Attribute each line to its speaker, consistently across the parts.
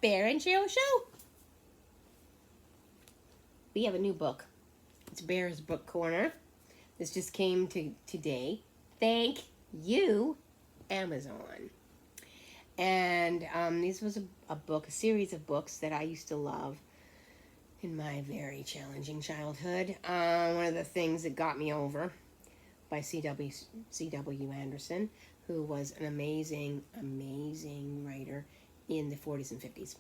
Speaker 1: Bear and Cheryl Show. We have a new book. It's Bear's Book Corner. This just came today. Thank you, Amazon. And this was a series of books that I used to love in my very challenging childhood. One of the things that got me over by C.W. Anderson, who was an amazing, amazing writer in the 40s and 50s.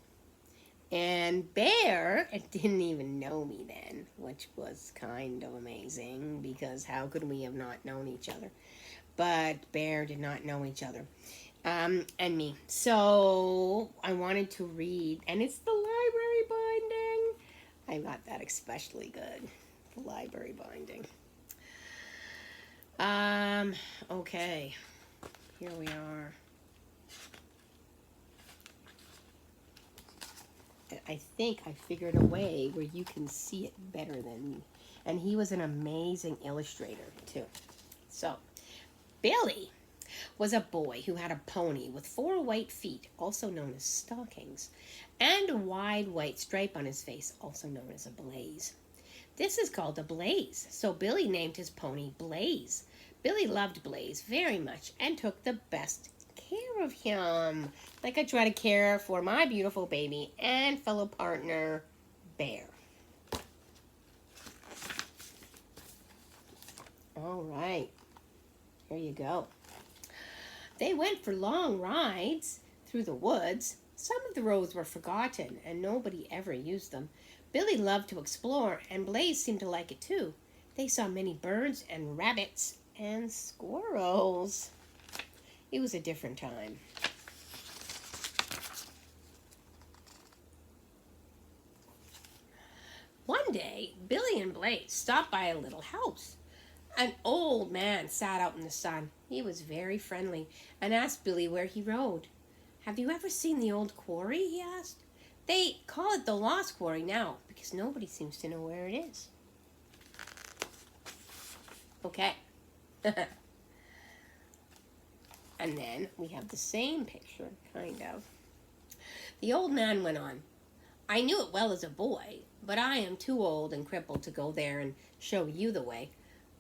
Speaker 1: And Bear didn't even know me then, which was kind of amazing, because how could we have not known each other? But Bear did not know each other, and me. So I wanted to read, and it's the library binding. I got that especially good, the library binding. Okay, here we are. I think I figured a way where you can see it better than me. And he was an amazing illustrator, too. So, Billy was a boy who had a pony with 4 white feet, also known as stockings, and a wide white stripe on his face, also known as a blaze. This is called a blaze, so Billy named his pony Blaze. Billy loved Blaze very much and took the best care of him, like I try to care for my beautiful baby and fellow partner, Bear. All right, here you go. They went for long rides through the woods. Some of the roads were forgotten and nobody ever used them. Billy loved to explore, and Blaze seemed to like it too. They saw many birds and rabbits and squirrels. It was a different time. One day, Billy and Blaze stopped by a little house. An old man sat out in the sun. He was very friendly and asked Billy where he rode. "Have you ever seen the old quarry?" he asked. "They call it the Lost Quarry now because nobody seems to know where it is." Okay. And then we have the same picture, kind of. The old man went on, "I knew it well as a boy, but I am too old and crippled to go there and show you the way.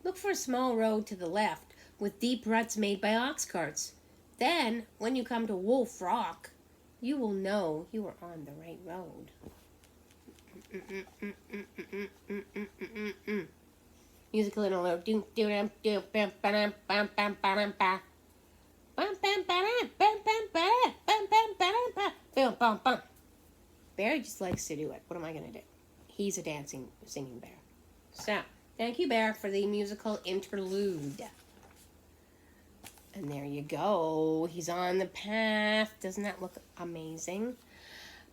Speaker 1: Look for a small road to the left with deep ruts made by ox carts. Then, when you come to Wolf Rock, you will know you are on the right road." Musical interlude. Bear just likes to do it. What am I going to do? He's a singing bear. So, thank you, Bear, for the musical interlude. And there you go. He's on the path. Doesn't that look amazing?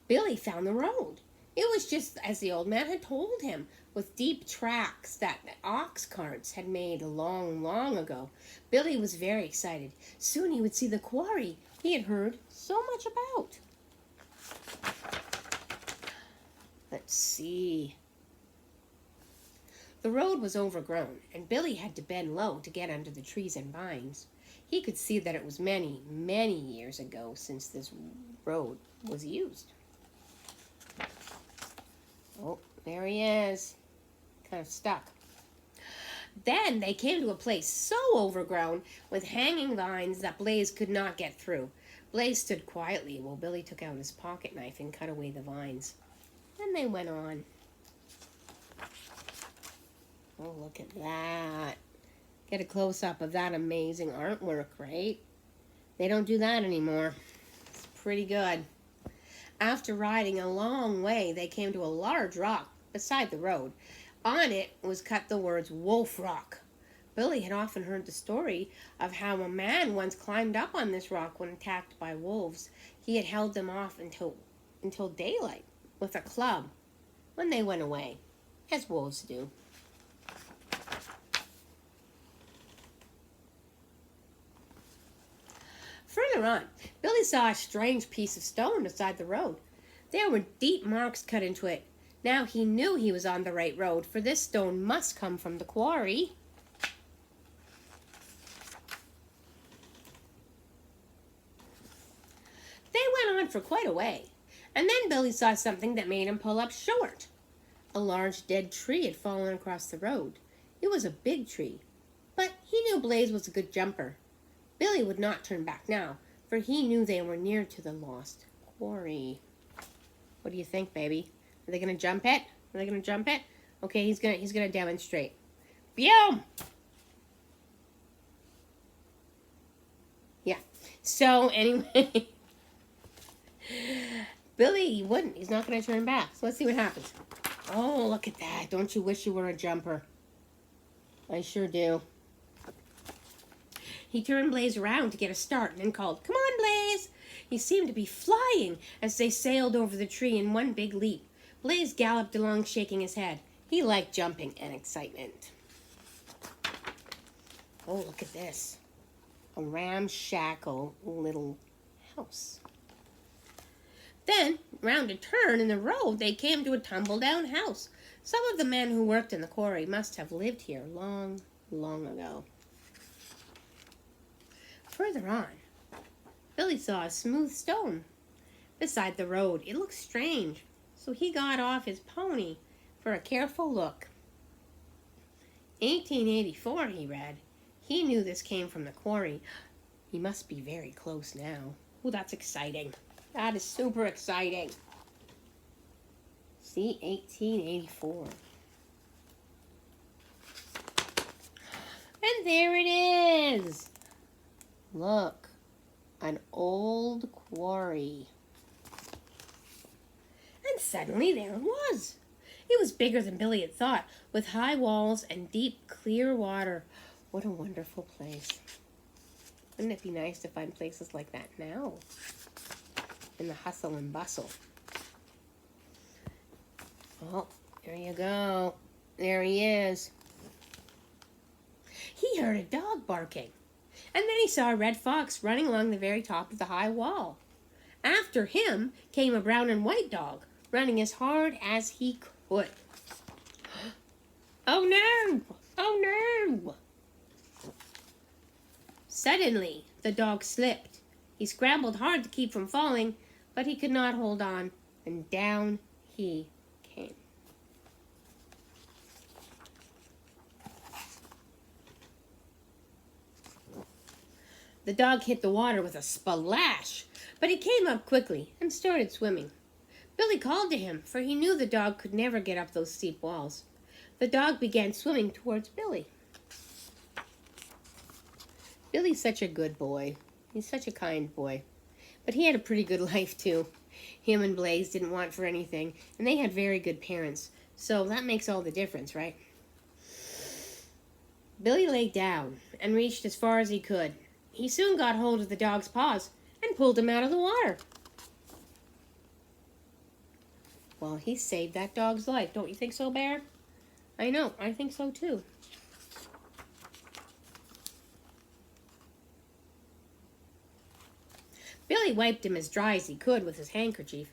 Speaker 1: Billy found the road. It was just as the old man had told him, with deep tracks that ox carts had made long, long ago. Billy was very excited. Soon he would see the quarry he had heard so much about. Let's see. The road was overgrown, and Billy had to bend low to get under the trees and vines. He could see that it was many, many years ago since this road was used. Oh, there he is. Kind of stuck. Then they came to a place so overgrown with hanging vines that Blaze could not get through. Blaze stood quietly while Billy took out his pocket knife and cut away the vines. Then they went on. Oh, look at that. Get a close-up of that amazing artwork, right? They don't do that anymore. It's pretty good. After riding a long way, they came to a large rock beside the road. On it was cut the words Wolf Rock. Billy had often heard the story of how a man once climbed up on this rock when attacked by wolves. He had held them off until daylight with a club when they went away, as wolves do. Further on, Billy saw a strange piece of stone beside the road. There were deep marks cut into it. Now he knew he was on the right road, for this stone must come from the quarry. They went on for quite a way, And then Billy saw something that made him pull up short. A large dead tree had fallen across the road. It was a big tree, but he knew Blaze was a good jumper. Billy would not turn back now, for he knew they were near to the Lost Quarry. What do you think, baby? Are they gonna jump it? Are they gonna jump it? Okay, he's gonna demonstrate. Boom! Yeah. So anyway, Billy wouldn't. He's not gonna turn back. So let's see what happens. Oh, look at that. Don't you wish you were a jumper? I sure do. He turned Blaze around to get a start and then called, "Come on, Blaze!" He seemed to be flying as they sailed over the tree in one big leap. Blaze galloped along, shaking his head. He liked jumping and excitement. Oh, look at this. A ramshackle little house. Then, round a turn in the road, they came to a tumble-down house. Some of the men who worked in the quarry must have lived here long, long ago. Further on, Billy saw a smooth stone beside the road. It looked strange, so he got off his pony for a careful look. 1884, he read. He knew this came from the quarry. He must be very close now. Oh, that's exciting. That is super exciting. See, 1884. And there it is. Look, an old quarry. And suddenly there it was. It was bigger than Billy had thought, with high walls and deep, clear water. What a wonderful place. Wouldn't it be nice to find places like that now? In the hustle and bustle. Oh, there you go. There he is. He heard a dog barking. And then he saw a red fox running along the very top of the high wall. After him came a brown and white dog, running as hard as he could. Oh no! Oh no! Suddenly, the dog slipped. He scrambled hard to keep from falling, but he could not hold on, and down he came. The dog hit the water with a splash, but he came up quickly and started swimming. Billy called to him, for he knew the dog could never get up those steep walls. The dog began swimming towards Billy. Billy's such a good boy. He's such a kind boy. But he had a pretty good life, too. Him and Blaze didn't want for anything, and they had very good parents. So that makes all the difference, right? Billy lay down and reached as far as he could. He soon got hold of the dog's paws and pulled him out of the water. Well, he saved that dog's life. Don't you think so, Bear? I know. I think so, too. Billy wiped him as dry as he could with his handkerchief.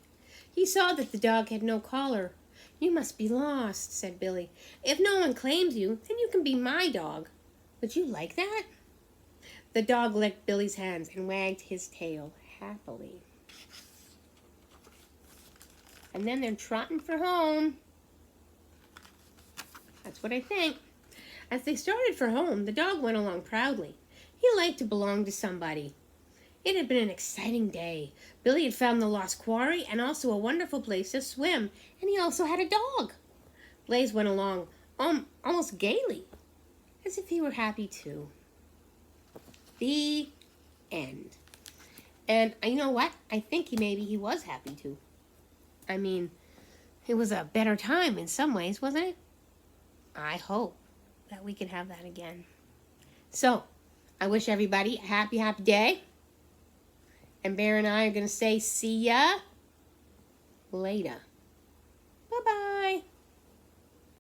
Speaker 1: He saw that the dog had no collar. "You must be lost," said Billy. "If no one claims you, then you can be my dog. Would you like that?" The dog licked Billy's hands and wagged his tail happily. And then they're trotting for home. That's what I think. As they started for home, the dog went along proudly. He liked to belong to somebody. It had been an exciting day. Billy had found the Lost Quarry and also a wonderful place to swim, and he also had a dog. Blaze went along almost gaily, as if he were happy too. The end. And you know what? I think maybe he was happy too. I mean, it was a better time in some ways, wasn't it? I hope that we can have that again. So, I wish everybody a happy, happy day. And Bear and I are going to say, see ya later.